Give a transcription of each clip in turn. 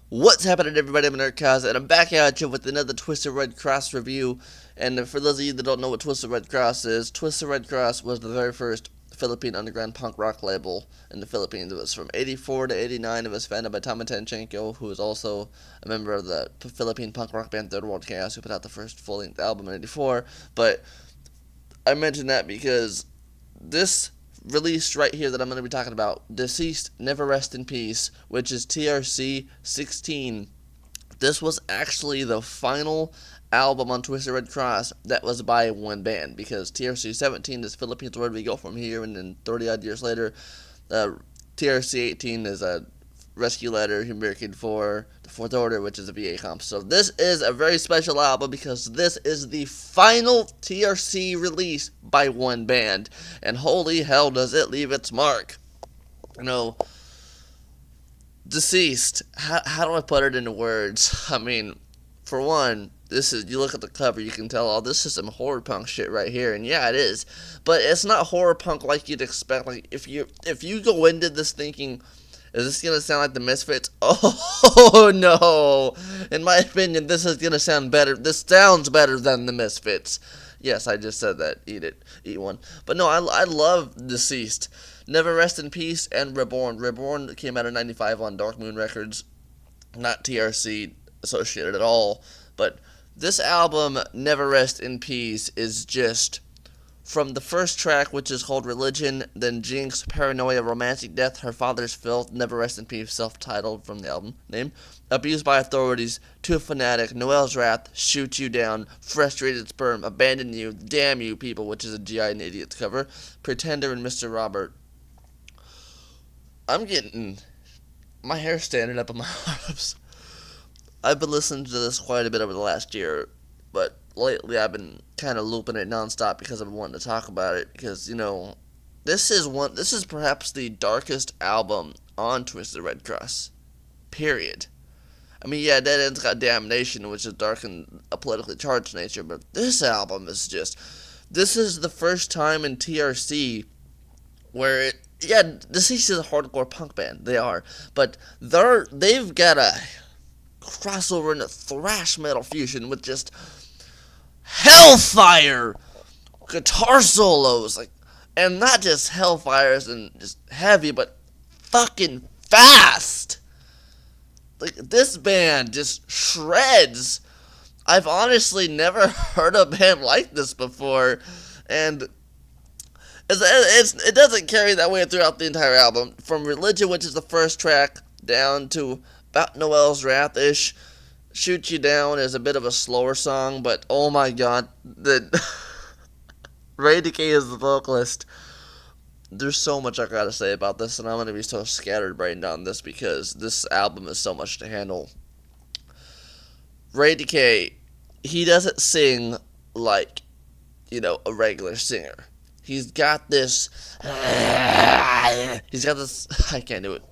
What's happening, everybody? I'm Anarka, and I'm back at you with another Twisted Red Cross review. And for those of you that don't know what Twisted Red Cross is, Twisted Red Cross was the very first Philippine underground punk rock label in the Philippines. It was from 84 to 89. It was founded by Tom Tanchenko, who is also a member of the Philippine punk rock band Third World Chaos, who put out the first full-length album in 84. But I mention that because this release right here that I'm going to be talking about, Deceased Never Rest in Peace, which is TRC-16. This was actually the final album on Twisted Red Cross that was by one band, because TRC-17 is Philippines, where we go from here, and then 30 odd years later, TRC-18 is a Rescue Letter, American for the Fourth Order, which is a VA comp. So this is a very special album because this is the final TRC release by one band, and holy hell does it leave its mark. You know, Deceased, how do I put it into words? I mean, for one, this is, you look at the cover, you can tell, oh, this is some horror punk shit right here, and yeah, it is. But it's not horror punk like you'd expect. Like, if you go into this thinking, is this gonna sound like the Misfits? Oh no! In my opinion, this is gonna sound better. This sounds better than the Misfits. Yes, I just said that. Eat it. Eat one. But no, I love Deceased. Never Rest in Peace and Reborn. Reborn came out in 95 on Dark Moon Records. Not TRC associated at all. But this album, Never Rest in Peace, is just, from the first track, which is called Religion, then Jinx, Paranoia, Romantic Death, Her Father's Filth, Never Rest in Peace, self-titled from the album name, Abused by Authorities, Too Fanatic, Noel's Wrath, Shoot You Down, Frustrated Sperm, Abandon You, Damn You People, which is a GI and Idiots cover, Pretender, and Mr. Robert. I'm getting my hair standing up on my arms. I've been listening to this quite a bit over the last year, but lately I've been kind of looping it nonstop because I've been wanting to talk about it. Because, you know, this is perhaps the darkest album on Twisted Red Cross. Period. I mean, yeah, Dead End's got Damnation, which is dark and a politically charged nature, but this album is just, this is the first time in TRC where it, yeah, Deceased is a hardcore punk band, they are, but they've got a crossover into thrash metal fusion with just hellfire guitar solos, like, and not just hellfires and just heavy, but fucking fast. Like, this band just shreds. I've honestly never heard a band like this before, and it doesn't carry that way throughout the entire album. From Religion, which is the first track, down to about Noel's Wrath-ish. Shoot You Down is a bit of a slower song, but oh my god, the Ray Decay is the vocalist. There's so much I gotta say about this, and I'm gonna be so scatterbrained on this because this album is so much to handle. Ray Decay, he doesn't sing like, you know, a regular singer. He's got this. I can't do it.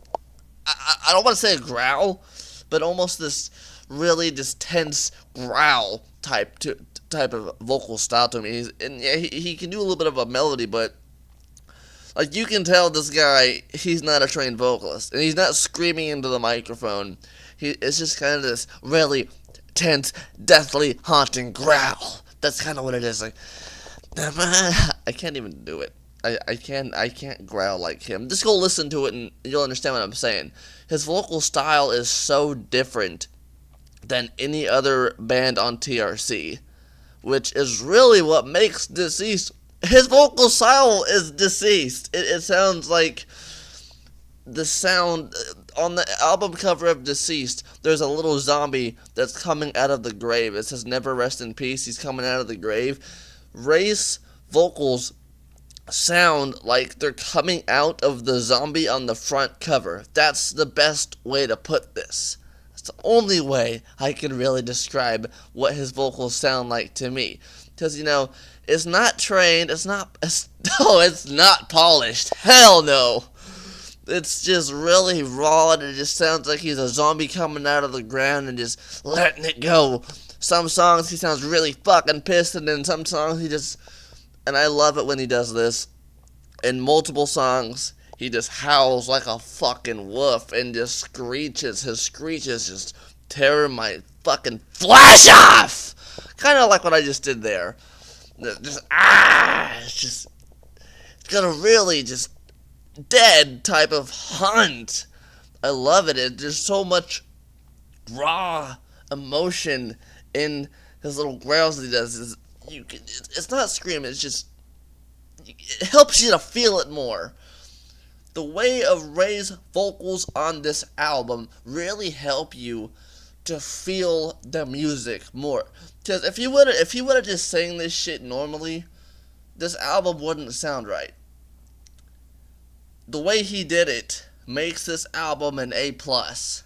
I don't want to say a growl, but almost this really just tense growl type of vocal style to me. And yeah, he can do a little bit of a melody, but like, you can tell this guy, he's not a trained vocalist, and he's not screaming into the microphone. It's just kind of this really tense, deathly, haunting growl. That's kind of what it is. Like, I can't even do it. I can't growl like him. Just go listen to it and you'll understand what I'm saying. His vocal style is so different than any other band on TRC, which is really what makes Deceased. His vocal style is Deceased. It sounds like the sound on the album cover of Deceased. There's a little zombie that's coming out of the grave. It says "Never Rest in Peace." He's coming out of the grave. Ray's vocals sound like they're coming out of the zombie on the front cover. That's the best way to put this. That's the only way I can really describe what his vocals sound like to me. Because, you know, it's not trained, it's not polished. Hell no. It's just really raw, and it just sounds like he's a zombie coming out of the ground and just letting it go. Some songs he sounds really fucking pissed, and then some songs he just... And I love it when he does this. In multiple songs, he just howls like a fucking wolf and just screeches. His screeches just tear my fucking flesh off. Kind of like what I just did there. It's got a really just dead type of hunt. I love it. There's so much raw emotion in his little growls that he does. It's not screaming. It's just it helps you to feel it more. The way of Ray's vocals on this album really help you to feel the music more. Because if he would have just sang this shit normally, this album wouldn't sound right. The way he did it makes this album an A plus.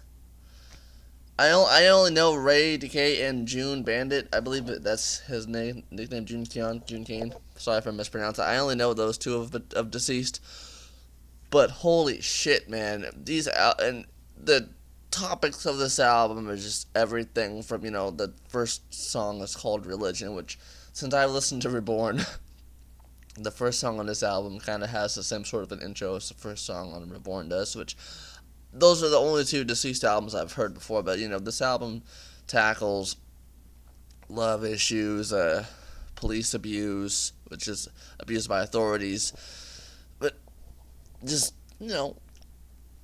I only know Ray Decay and June Bandit. I believe that's his nickname, June Kane. Sorry if I mispronounced it. I only know those two of deceased. But holy shit, man! And the topics of this album are just everything from the first song is called Religion, which since I listened to Reborn, the first song on this album kind of has the same sort of an intro as the first song on Reborn does, which those are the only two deceased albums I've heard before. But this album tackles love issues, police abuse, which is abuse by authorities. But just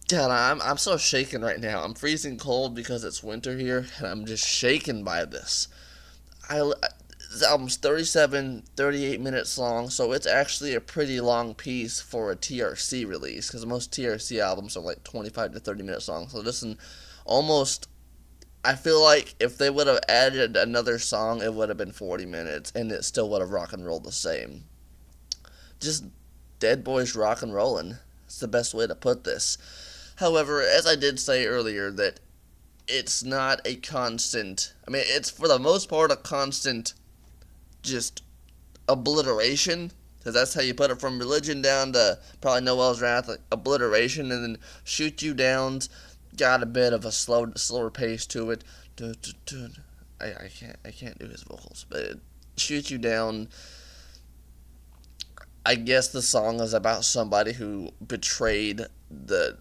God, I'm so shaken right now. I'm freezing cold because it's winter here, and I'm just shaken by this. This album's 38 minutes long, so it's actually a pretty long piece for a TRC release, because most TRC albums are like 25 to 30 minutes long. So this one almost, I feel like if they would have added another song, it would have been 40 minutes, and it still would have rock and rolled the same. Just Dead Boys rock and rollin'. It's the best way to put this. However, as I did say earlier, that it's not a constant, it's for the most part a constant just obliteration, because that's how you put it from Religion down to probably Noel's Wrath, like obliteration, and then Shoot You Down's got a bit of a slower pace to it. I can't do his vocals, but Shoot You Down, I guess the song is about somebody who betrayed the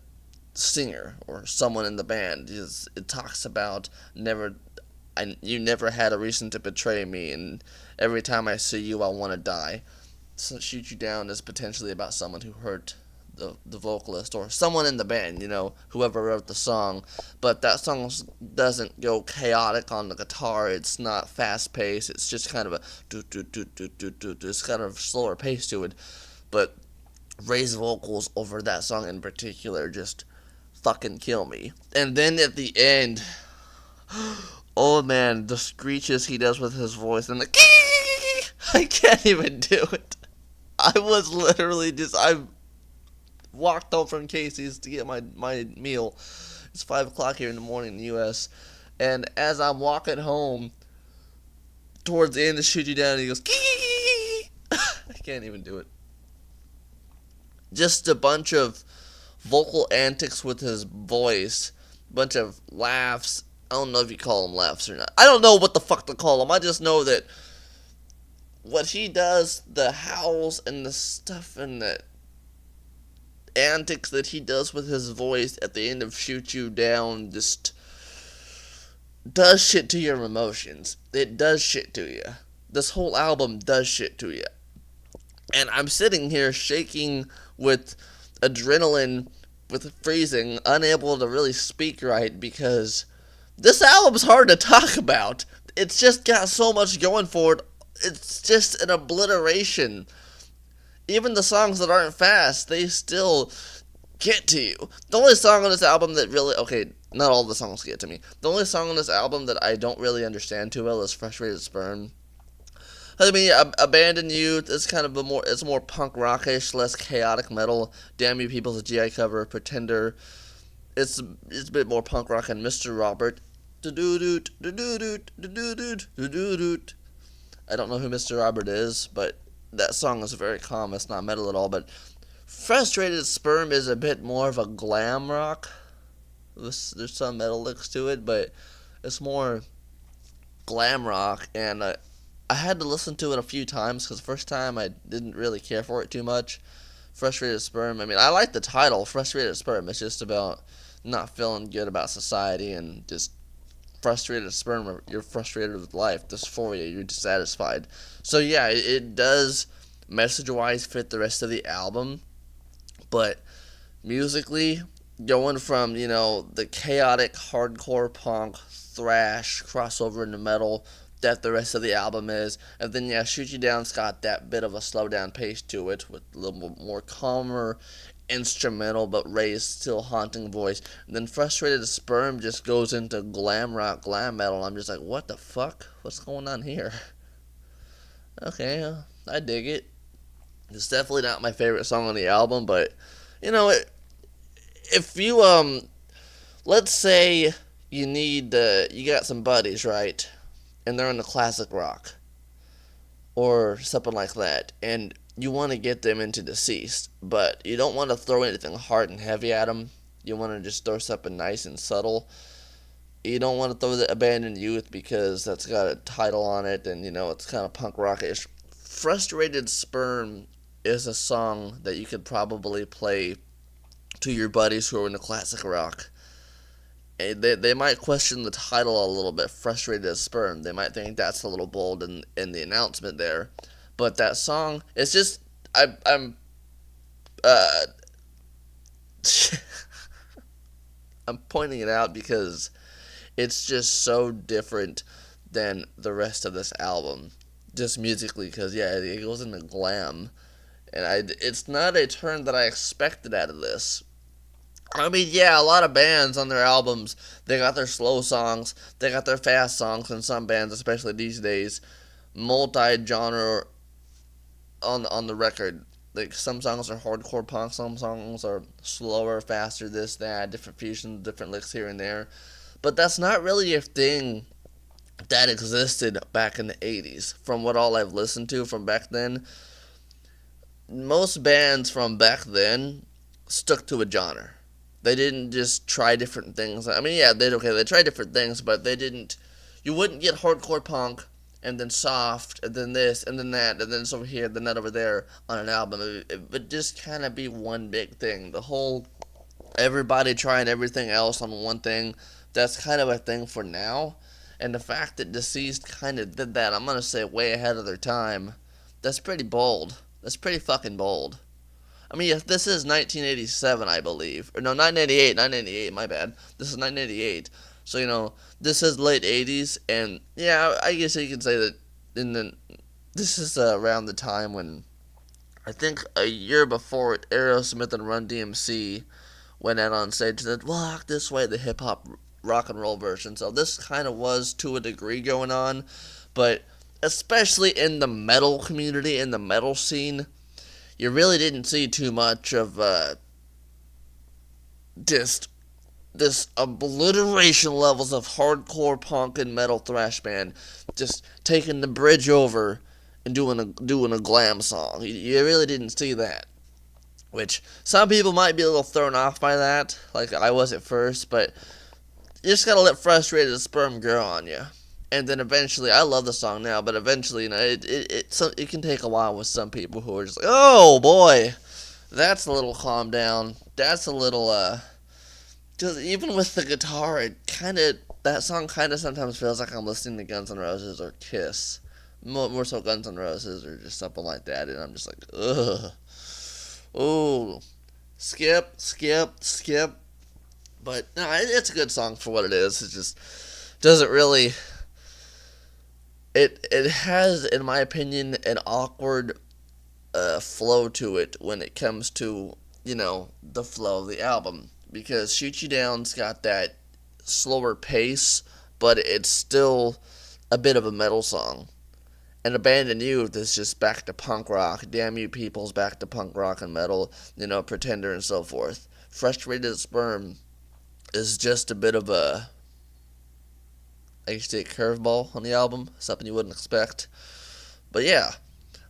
singer or someone in the band. It talks about you never had a reason to betray me, and every time I see you I want to die. So Shoot You Down is potentially about someone who hurt the vocalist or someone in the band, whoever wrote the song. But that song doesn't go chaotic on the guitar. It's not fast paced. It's just kind of a it's kind of slower pace to it. But Ray's vocals over that song in particular just fucking kill me. And then at the end, oh man, the screeches he does with his voice and the I can't even do it. I was literally I walked home from Casey's to get my meal. It's 5 o'clock here in the morning in the U.S. And as I'm walking home, towards the end of Shoot You Down, he goes, I can't even do it. Just a bunch of vocal antics with his voice, bunch of laughs. I don't know if you call them laughs or not. I don't know what the fuck to call them. I just know that what he does, the howls and the stuff and the antics that he does with his voice at the end of Shoot You Down just does shit to your emotions. It does shit to you. This whole album does shit to you. And I'm sitting here shaking with adrenaline, with freezing, unable to really speak right, because this album's hard to talk about. It's just got so much going for it. It's just an obliteration. Even the songs that aren't fast, they still get to you. The only song on this album that really, okay, not all the songs get to me. The only song on this album that I don't really understand too well is Frustrated Sperm. Abandon You, it's kind of it's more punk rockish, less chaotic metal. Damn You People's a GI cover. Pretender, it's a bit more punk rock. And Mr. Robert, I don't know who Mr. Robert is, but that song is very calm. It's not metal at all. But Frustrated Sperm is a bit more of a glam rock. There's some metal licks to it, but it's more glam rock. And I had to listen to it a few times, because the first time I didn't really care for it too much. Frustrated Sperm. I mean, I like the title, Frustrated Sperm. It's just about not feeling good about society and just frustrated sperm. You're frustrated with life, dysphoria, you're dissatisfied. So yeah, it does message-wise fit the rest of the album, but musically, going from, the chaotic hardcore punk thrash crossover into metal that the rest of the album is, and then yeah, Shoot You Down's got that bit of a slow down pace to it with a little more calmer instrumental but raised still haunting voice. And then Frustrated Sperm just goes into glam rock, glam metal. I'm just like, what the fuck? What's going on here? Okay, I dig it. It's definitely not my favorite song on the album, but if you let's say you got some buddies, right? And they're into classic rock or something like that, and you want to get them into Deceased, but you don't want to throw anything hard and heavy at them. You want to just throw something nice and subtle. You don't want to throw the Abandoned Youth because that's got a title on it, and it's kind of punk rockish. Frustrated Sperm is a song that you could probably play to your buddies who are into classic rock. They might question the title a little bit, Frustrated Sperm. They might think that's a little bold in the announcement there. But that song, it's just, I'm I'm pointing it out because it's just so different than the rest of this album. Just musically, because, yeah, it goes into glam. And it's not a turn that I expected out of this. I mean, yeah, a lot of bands on their albums, they got their slow songs, they got their fast songs, and some bands, especially these days, multi-genre on the record. Like, some songs are hardcore punk, some songs are slower, faster, this, that, different fusions, different licks here and there. But that's not really a thing that existed back in the 80s. From what all I've listened to from back then, most bands from back then stuck to a genre. They didn't just try different things. I mean, yeah, they tried different things, but they didn't. You wouldn't get hardcore punk and then soft and then this and then that and then it's over here, then that over there on an album. It would just kind of be one big thing. The whole everybody trying everything else on one thing, that's kind of a thing for now. And the fact that Deceased kind of did that, I'm gonna say way ahead of their time. That's pretty bold. That's pretty fucking bold. I mean, this is 1987, I believe. Or no, 1988, my bad. This is 1988. So, this is late 80s, and yeah, I guess you could say that this is around the time when, I think a year before it, Aerosmith and Run DMC went out on stage and said, walk this way, the hip-hop rock and roll version. So this kind of was, to a degree, going on, but especially in the metal community, in the metal scene, you really didn't see too much of just this obliteration levels of hardcore punk and metal thrash band just taking the bridge over and doing a glam song. You really didn't see that, which some people might be a little thrown off by that, like I was at first, but you just gotta let Frustrated Sperm grow on you. And then eventually, I love the song now, but eventually, it can take a while with some people who are just like, oh boy, that's a little calm down. That's a little, just even with the guitar, that song kind of sometimes feels like I'm listening to Guns N' Roses or Kiss. More so Guns N' Roses or just something like that, and I'm just like, ugh. Ooh. Skip. But, no, it's a good song for what it is. It just doesn't really... It has, in my opinion, an awkward flow to it when it comes to, the flow of the album. Because Shoot You Down's got that slower pace, but it's still a bit of a metal song. And Abandoned Youth is just back to punk rock. Damn You People's back to punk rock and metal, Pretender and so forth. Frustrated Sperm is just a bit of a... I used to take curveball on the album, something you wouldn't expect. But yeah,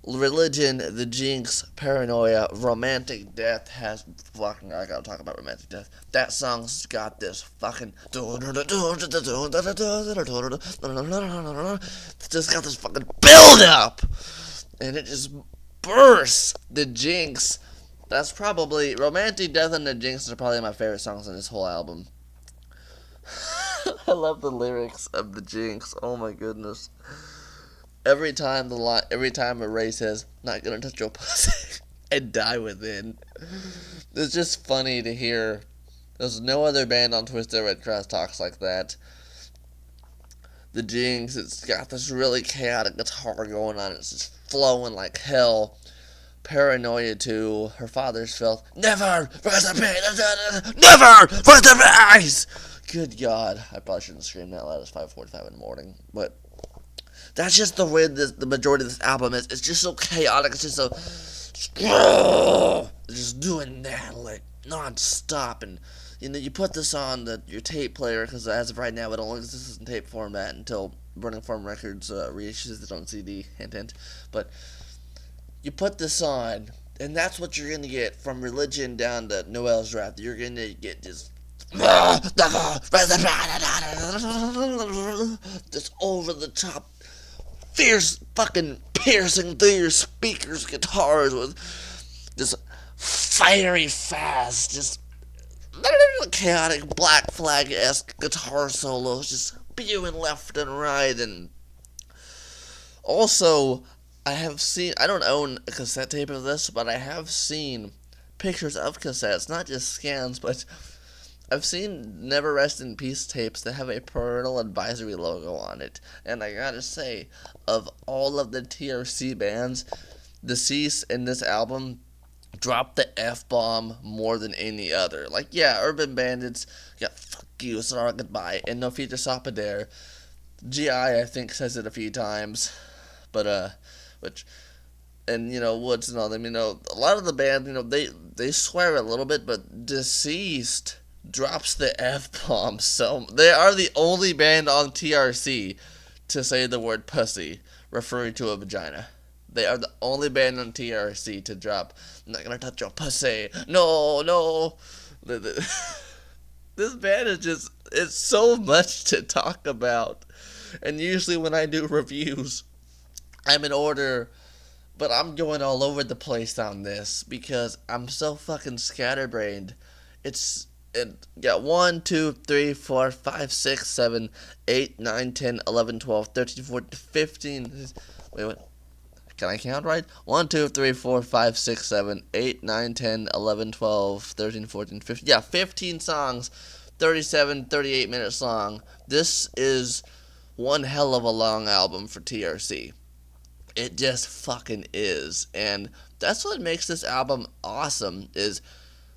Religion, The Jinx, Paranoia, Romantic Death has fucking... I gotta talk about Romantic Death. That song's got this fucking... It's just got this fucking build up! And it just bursts. The Jinx That's probably Romantic Death and the Jinx are probably my favorite songs on this whole album. I love the lyrics of the Jinx. Oh my goodness. Every time a Ray says, "Not gonna touch your pussy," and die within. It's just funny to hear. There's no other band on Twisted Red Cross talks like that. The Jinx, it's got this really chaotic guitar going on. It's just flowing like hell. Paranoia too. Her father's filth. Never rise the pain. Never rise the rise. Good God, I probably shouldn't scream that loud. It's 5:45 in the morning, but that's just the way the majority of this album is. It's just so chaotic. It's just so just doing that like non-stop. And you put this on your tape player, because as of right now it only exists in tape format until Burning Farm Records reissues it on CD. Hint hint. But you put this on, and that's what you're gonna get from Religion down to Noel's Wrath. You're gonna get just over the top, fierce fucking piercing through your speakers guitars with just fiery fast, just chaotic Black Flag-esque guitar solos, just spewing left and right. And also, I don't own a cassette tape of this, but I have seen pictures of cassettes, not just scans, but I've seen Never Rest in Peace tapes that have a parental advisory logo on it. And I gotta say, of all of the TRC bands, Deceased in this album dropped the F-bomb more than any other. Like, yeah, Urban Bandits got Fuck You, Sorry Goodbye, and No Future Sapodare. GI, I think, says it a few times. But, which, and, Woods and all them, a lot of the band, they swear a little bit, but Deceased drops the F-bomb. So they are the only band on TRC to say the word pussy, referring to a vagina. They are the only band on TRC to drop, "I'm not gonna touch your pussy. No, no." This band is just, it's so much to talk about. And usually when I do reviews, I'm in order, but I'm going all over the place on this because I'm so fucking scatterbrained. It got 1, 2, 3, 4, 5, 6, 7, 8, 9, 10, 11, 12, 13, 14, 15. Wait, what? Can I count right? 1, 2, 3, 4, 5, 6, 7, 8, 9, 10, 11, 12, 13, 14, 15. Yeah, 15 songs, 37, 38-minute long. This is one hell of a long album for TRC. It just fucking is. And that's what makes this album awesome is,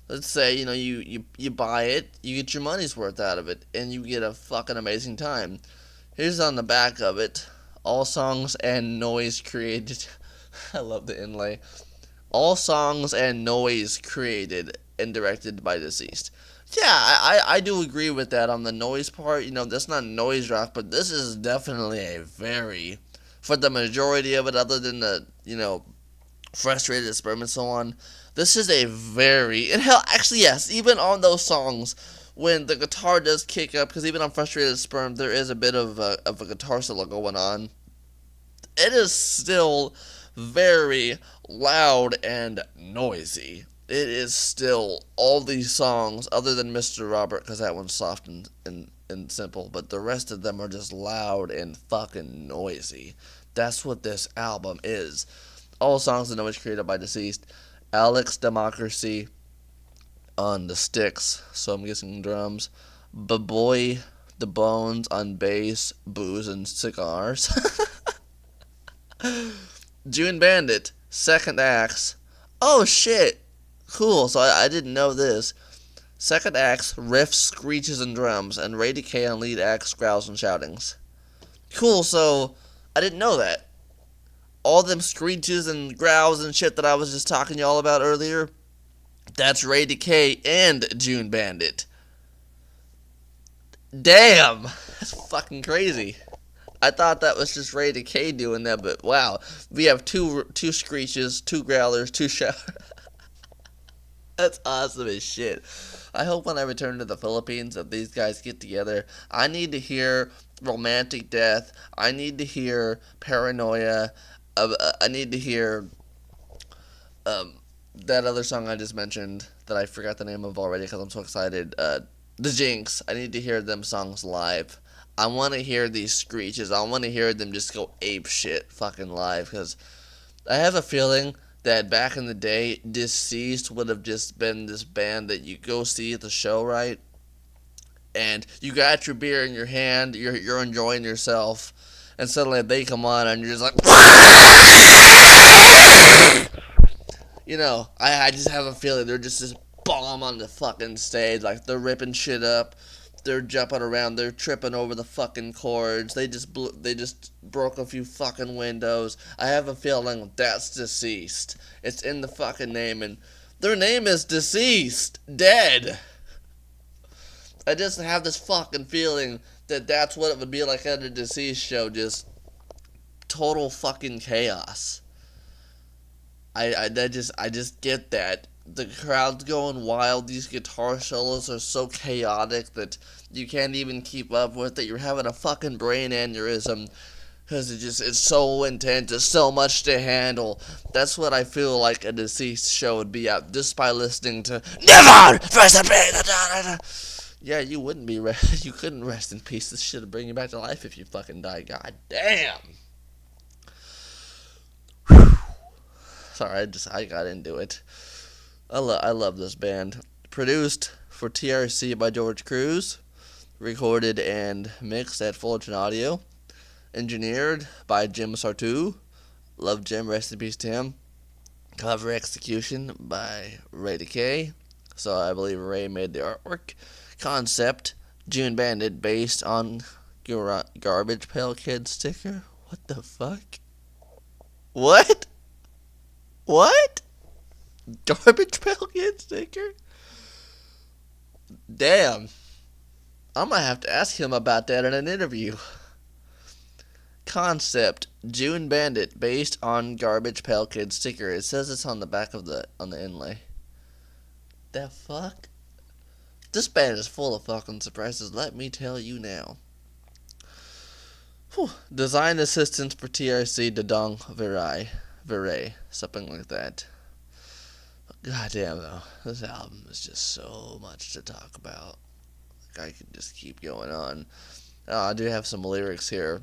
let's say, you buy it, you get your money's worth out of it, and you get a fucking amazing time. Here's on the back of it. All songs and noise created. I love the inlay. All songs and noise created and directed by Deceased. Yeah, I do agree with that on the noise part. That's not noise rock, but this is definitely a very, for the majority of it, other than the, Frustrated Sperm and so on, this is a very, and hell, actually, yes, even on those songs, when the guitar does kick up, because even on Frustrated Sperm, there is a bit of a guitar solo going on, it is still very loud and noisy. It is still all these songs, other than Mr. Robert, because that one's soft and simple, but the rest of them are just loud and fucking noisy. That's what this album is. All songs and noise created by Deceased. Alex Democracy on the sticks, so I'm guessing drums. Boy the Bones on bass, booze, and cigars. June Bandit, second acts. Oh shit! Cool, so I didn't know this. Second acts, riffs, screeches, and drums, and Ray Decay on lead acts, growls, and shoutings. Cool, so I didn't know that. All them screeches and growls and shit that I was just talking to y'all about earlier, that's Ray Decay and June Bandit. Damn! That's fucking crazy. I thought that was just Ray Decay doing that, but wow. We have two screeches, 2 growlers, 2 shouters. That's awesome as shit. I hope when I return to the Philippines that these guys get together. I need to hear Romantic Death. I need to hear Paranoia. I need to hear that other song I just mentioned that I forgot the name of already because I'm so excited. The Jinx. I need to hear them songs live. I want to hear these screeches. I want to hear them just go ape shit fucking live because I have a feeling that back in the day, Deceased would have just been this band that you go see at the show, right? And you got your beer in your hand, you're enjoying yourself, and suddenly they come on and you're just like, I just have a feeling they're just this bomb on the fucking stage, like they're ripping shit up, they're jumping around, they're tripping over the fucking chords, they just broke a few fucking windows. I have a feeling that's Deceased. It's in the fucking name, and their name is Deceased, dead. I just have this fucking feeling that that's what it would be like at a Deceased show, just total fucking chaos. I just get that. The crowd's going wild. These guitar solos are so chaotic that you can't even keep up with it. You're having a fucking brain aneurysm because it's so intense. It's so much to handle. That's what I feel like a Deceased show would be at just by listening to Never First Yeah, you wouldn't be you couldn't rest in peace. This shit would bring you back to life if you fucking die. God damn. Sorry, I got into it. I love this band. Produced for TRC by George Cruz. Recorded and mixed at Fullerton Audio. Engineered by Jim Sartu. Love Jim, rest in peace to him. Cover execution by Ray Decay. So I believe Ray made the artwork. Concept, June Bandit, based on Garbage Pail Kid sticker. What the fuck? What? What? Garbage Pail Kid sticker? Damn. I might have to ask him about that in an interview. Concept, June Bandit, based on Garbage Pail Kid sticker. It says it's on the back of the inlay. The fuck? This band is full of fucking surprises, let me tell you now. Whew. Design assistance for TRC Dadong Viray, something like that. God damn though, this album is just so much to talk about. Like, I could just keep going on. I do have some lyrics here.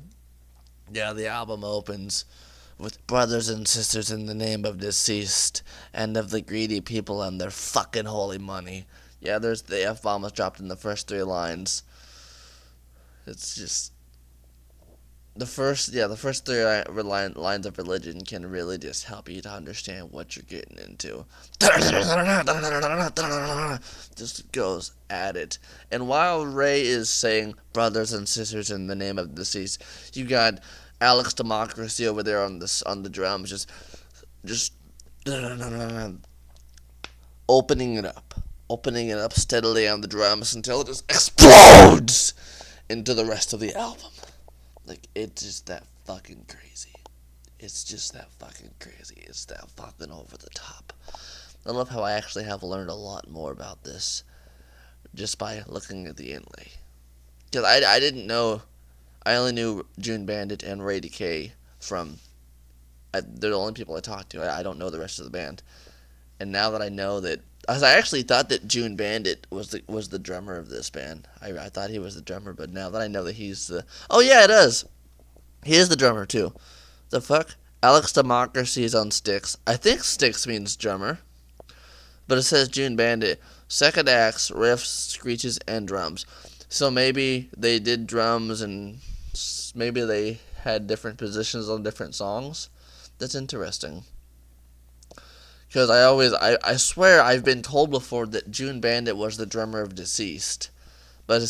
Yeah, the album opens with brothers and sisters in the name of deceased and of the greedy people and their fucking holy money. Yeah, there's the F-bomb was dropped in the first three lines. It's just the first three lines of religion can really just help you to understand what you're getting into. Just goes at it. And while Ray is saying brothers and sisters in the name of the deceased, you got Alex Democracy over there on the drums, just opening it up steadily on the drums until it just explodes into the rest of the album. Like, it's just that fucking crazy. It's just that fucking crazy. It's that fucking over the top. I love how I actually have learned a lot more about this just by looking at the inlay. Because I didn't know, I only knew June Bandit and Ray Decay from, they're the only people I talked to. I don't know the rest of the band. And now that I know that, I actually thought that June Bandit was the drummer of this band. I thought he was the drummer, but now that I know that he's the... Oh yeah, it is! He is the drummer too. The fuck? Alex Democracy is on sticks. I think sticks means drummer. But it says June Bandit. Second acts, riffs, screeches, and drums. So maybe they did drums and maybe they had different positions on different songs. That's interesting. Because I swear I've been told before that June Bandit was the drummer of Deceased. But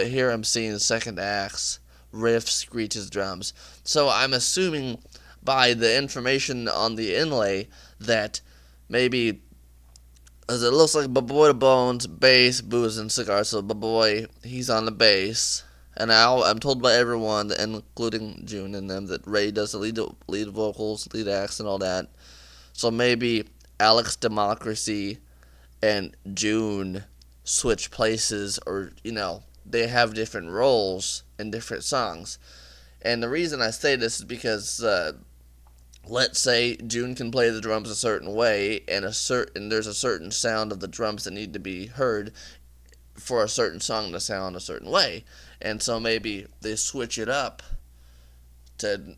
here I'm seeing second acts, riffs, screeches, drums. So I'm assuming by the information on the inlay that maybe, as it looks like Baboy Bones, bass, booze, and cigars. So Baboy, he's on the bass. And I'm told by everyone, including June and them, that Ray does the lead vocals, lead acts, and all that. So maybe Alex Democracy and June switch places, or, they have different roles in different songs. And the reason I say this is because let's say June can play the drums a certain way, and there's a certain sound of the drums that need to be heard for a certain song to sound a certain way, and so maybe they switch it up to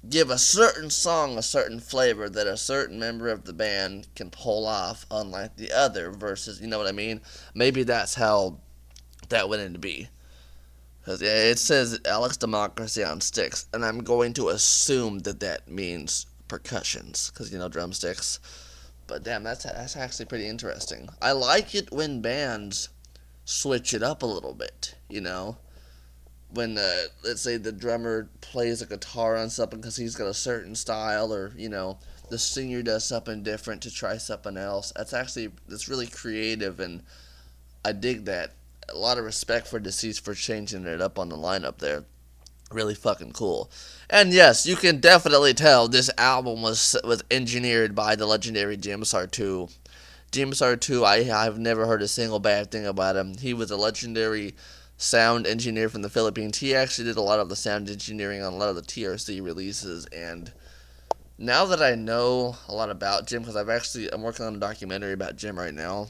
give a certain song a certain flavor that a certain member of the band can pull off, unlike the other. Versus, you know what I mean? Maybe that's how that went into be. Because it says Alex Democracy on sticks, and I'm going to assume that that means percussions, because drumsticks. But damn, that's actually pretty interesting. I like it when bands switch it up a little bit. When let's say the drummer plays a guitar on something because he's got a certain style, or the singer does something different to try something else. That's really creative, and I dig that. A lot of respect for Deceased for changing it up on the lineup there. Really fucking cool. And yes, you can definitely tell this album was engineered by the legendary Jim Sartu. Jim Sartu, I've never heard a single bad thing about him. He was a legendary sound engineer from the Philippines. He actually did a lot of the sound engineering on a lot of the TRC releases, and now that I know a lot about Jim, because I'm working on a documentary about Jim right now.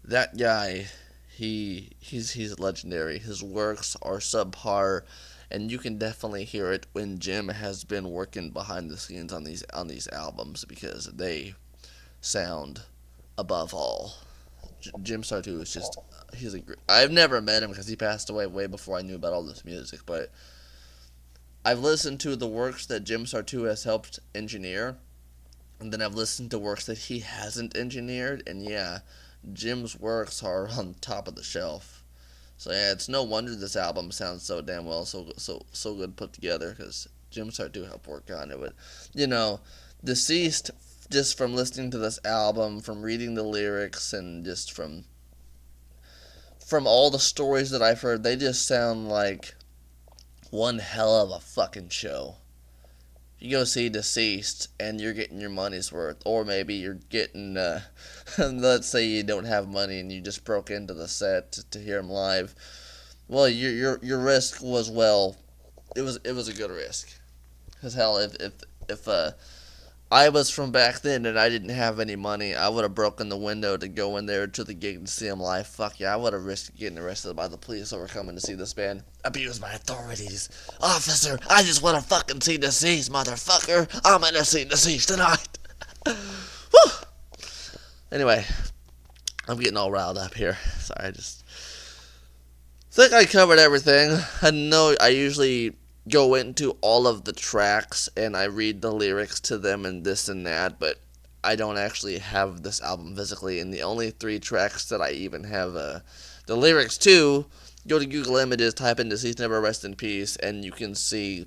That guy, he's legendary. His works are subpar, and you can definitely hear it when Jim has been working behind the scenes on these albums, because they sound above all. Jim Sartu is just I've never met him because he passed away way before I knew about all this music, but I've listened to the works that Jim Sartu has helped engineer, and then I've listened to works that he hasn't engineered, and yeah, Jim's works are on top of the shelf. So yeah, it's no wonder this album sounds so damn well, so good put together, because Jim Sartu helped work on it. But Deceased, just from listening to this album, from reading the lyrics, and just from all the stories that I've heard, they just sound like one hell of a fucking show. You go see Deceased, and you're getting your money's worth. Or maybe you're getting, let's say you don't have money and you just broke into the set to hear him live. Well, your risk was, it was a good risk. Because hell, if I was from back then and I didn't have any money, I would have broken the window to go in there to the gig and see him live. Fuck yeah, I would have risked getting arrested by the police over coming to see this band. Abused by authorities. Officer, I just want to fucking see Deceased, motherfucker. I'm gonna see Deceased tonight. Whew. Anyway, I'm getting all riled up here. Sorry, I just think I covered everything. I know I usually go into all of the tracks and I read the lyrics to them and this and that, but I don't actually have this album physically, and the only 3 tracks that I even have the lyrics to, go to Google Images, type in Deceased Never Rest in Peace, and you can see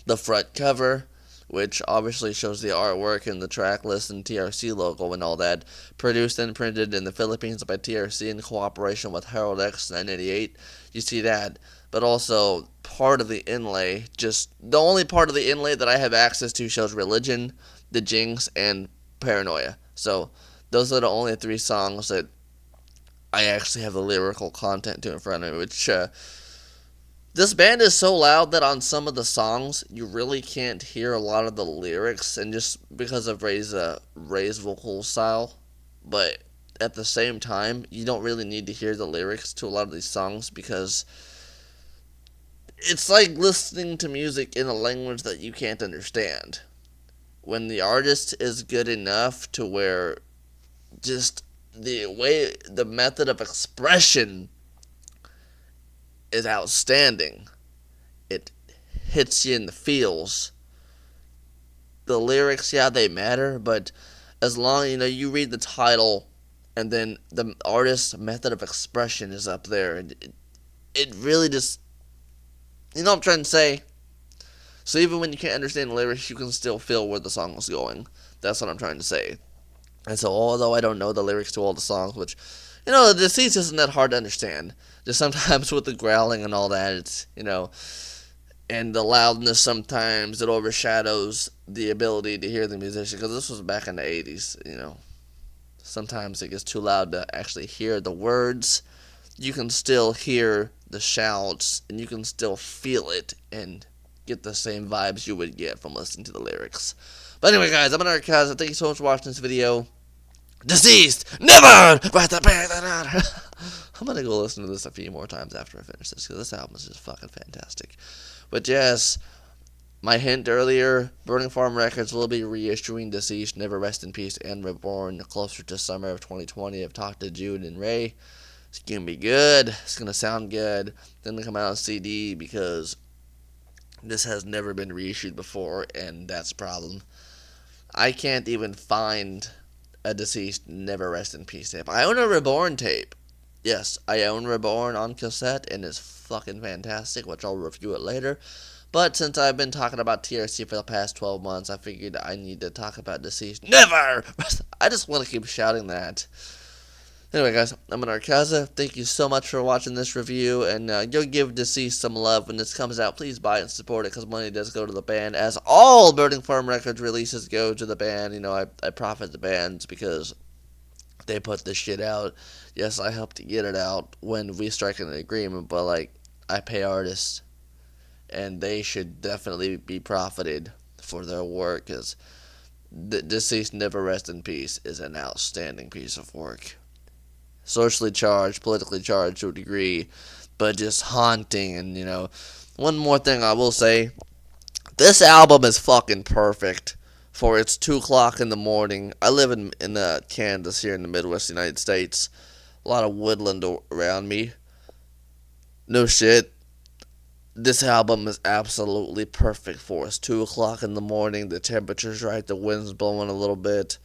the front cover, which obviously shows the artwork and the track list and TRC logo and all that. Produced and printed in the Philippines by TRC in cooperation with Harold X 988. You see that. But also, part of the inlay, just the only part of the inlay that I have access to shows Religion, The Jinx, and Paranoia. So, those are the only 3 songs that I actually have the lyrical content to in front of me, which, this band is so loud that on some of the songs, you really can't hear a lot of the lyrics, and just because of Ray's vocal style. But at the same time, you don't really need to hear the lyrics to a lot of these songs, because it's like listening to music in a language that you can't understand. When the artist is good enough to where just the method of expression is outstanding, it hits you in the feels. The lyrics, yeah, they matter, but as long you read the title and then the artist's method of expression is up there, and it really just, you know what I'm trying to say? So even when you can't understand the lyrics, you can still feel where the song is going. That's what I'm trying to say. And so, although I don't know the lyrics to all the songs, which, the Deceased isn't that hard to understand. Just sometimes with the growling and all that, it's, and the loudness sometimes, it overshadows the ability to hear the musician. Because this was back in the 80s, Sometimes it gets too loud to actually hear the words. You can still hear the shouts, and you can still feel it and get the same vibes you would get from listening to the lyrics. But anyway, guys, I'm Akaza. Thank you so much for watching this video. Deceased, never! I'm gonna go listen to this a few more times after I finish this, because this album is just fucking fantastic. But yes, my hint earlier, Burning Farm Records will be reissuing Deceased, Never Rest in Peace, and Reborn closer to summer of 2020. I've talked to Jude and Ray. It's gonna be good. It's gonna sound good. It's gonna come out on CD because this has never been reissued before, and that's a problem. I can't even find a Deceased, Never Rest in Peace tape. I own a Reborn tape. Yes, I own Reborn on cassette, and it's fucking fantastic, which I'll review it later. But since I've been talking about TRC for the past 12 months, I figured I need to talk about Deceased. Never! I just want to keep shouting that. Anyway, guys, I'm Anarka. Thank you so much for watching this review, and go give Deceased some love when this comes out. Please buy it and support it, because money does go to the band, as all Burning Farm Records releases go to the band. You know, I profit the bands because they put this shit out. Yes, I helped to get it out when we strike an agreement, but, like, I pay artists, and they should definitely be profited for their work, because Deceased, Never Rest in Peace is an outstanding piece of work. Socially charged, politically charged to a degree, but just haunting. And, you know, one more thing I will say, this album is fucking perfect for its 2 o'clock in the morning. I live in Kansas, here in the Midwest United States. A lot of woodland around me. No shit. This album is absolutely perfect for us. 2 o'clock in the morning, the temperature's right, the wind's blowing a little bit,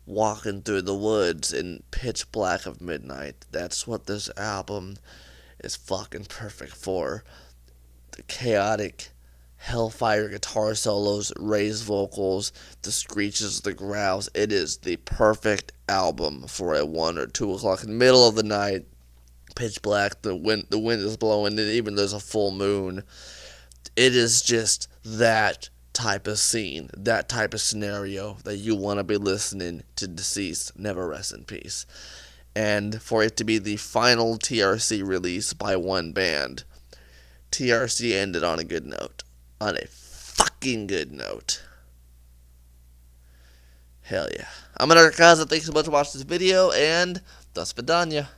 walking through the woods in pitch black of midnight. That's what this album is fucking perfect for. The chaotic hellfire guitar solos, raised vocals, the screeches, the growls. It is the perfect album for a 1 or 2 o'clock in the middle of the night. Pitch black, the wind is blowing, and even there's a full moon. It is just that type of scene, that type of scenario that you want to be listening to Deceased, Never Rest in Peace. And for it to be the final TRC release by one band, TRC ended on a good note. On a fucking good note. Hell yeah. I'm Anarka. Thanks so much for watching this video, and das vidanya.